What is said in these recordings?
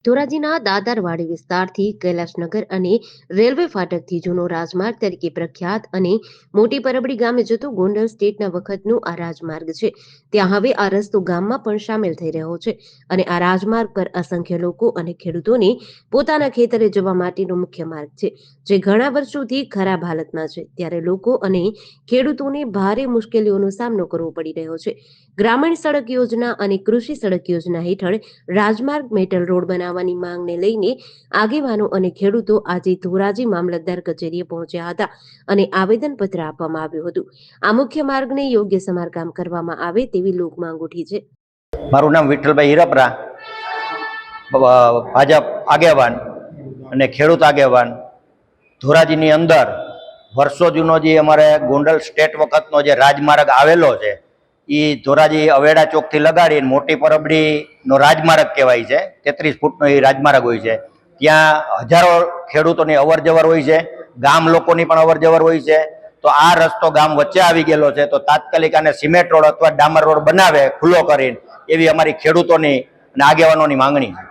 ધોરાજીના દાદરવાડી વિસ્તારથી કૈલાસનગર અને રેલવે ફાટકથી જૂનો રાજમાર્ગ તરીકે પ્રખ્યાત અને મોટી પરબડી ગામે જતો ગોંડલ સ્ટેટના વખતનો આ રાજમાર્ગ છે. ત્યાં હવે આ રસ્તો ગામમાં પણ સામેલ થઈ રહ્યો છે અને આ રાજમાર્ગ પર અસંખ્ય લોકો અને ખેડૂતોને પોતાના ખેતરે જવા માટેનો મુખ્ય માર્ગ છે, જે ઘણા વર્ષોથી ખરાબ હાલતમાં છે. ત્યારે લોકો અને ખેડૂતોને ભારે મુશ્કેલીઓનો સામનો કરવો પડી રહ્યો છે. ગ્રામીણ સડક યોજના અને કૃષિ સડક યોજના હેઠળ રાજમાર્ગ મેટલ રોડ બનાવવાની માંગને લઈને આગેવાનો અને ખેડૂતો આજે ધોરાજી મામલતદાર કચેરીએ પહોંચ્યા હતા અને આવેદનપત્ર આપવામાં આવ્યું હતું. આ મુખ્ય માર્ગને યોગ્ય સમારકામ કરવામાં આવે તેવી લોક માંગ ઉઠી છે. મારું નામ વિઠ્ઠલભાઈ હિરપરા, ભાજપ આગેવાન અને ખેડૂત આગેવાન. ધોરાજીની અંદર વર્ષો જૂનો જે અમારે ગોંડલ સ્ટેટ વખતનો જે રાજમાર્ગ આવેલો છે એ ધોરાજી અવેડા ચોકથી લગાડીને મોટી પરબડીનો રાજમાર્ગ કહેવાય છે. 33 ફૂટનો એ રાજમાર્ગ હોય છે. ત્યાં હજારો ખેડૂતોની અવર જવર હોય છે, ગામ લોકોની પણ અવર જવર હોય છે. તો આ રસ્તો ગામ વચ્ચે આવી ગયેલો છે, તો તાત્કાલિક આને સિમેન્ટ રોડ અથવા ડામર રોડ બનાવે ખુલ્લો કરીને, એવી અમારી ખેડૂતોની અને આગેવાનોની માંગણી છે.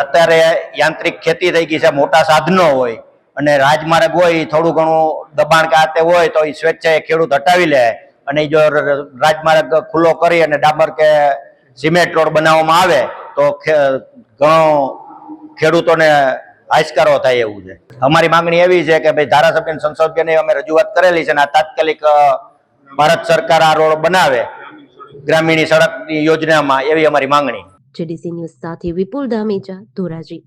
અત્યારે યાંત્રિક ખેતી થઈ ગઈ છે, મોટા સાધનો હોય અને રાજમાર્ગ હોય થોડું ઘણું દબાણ કે આતે હોય તો એ સ્વેચ્છાએ ખેડૂત હટાવી લે અને જો રાજમાર્ગ ખુલ્લો કરી અને ડામર કે સિમેન્ટ રોડ બનાવવામાં આવે તો ઘણો ખેડૂતોને આશકારો થાય એવું છે. અમારી માંગણી એવી છે કે ભાઈ ધારાસભ્ય સંસદ સભ્યને અમે રજૂઆત કરેલી છે અને આ તાત્કાલિક ભારત સરકાર આ રોડ બનાવે ગ્રામીણ સડકની યોજનામાં, એવી અમારી માંગણી. જેડીસી ન્યૂઝ સાથે વિપુલ ધામેચા, ધોરાજી.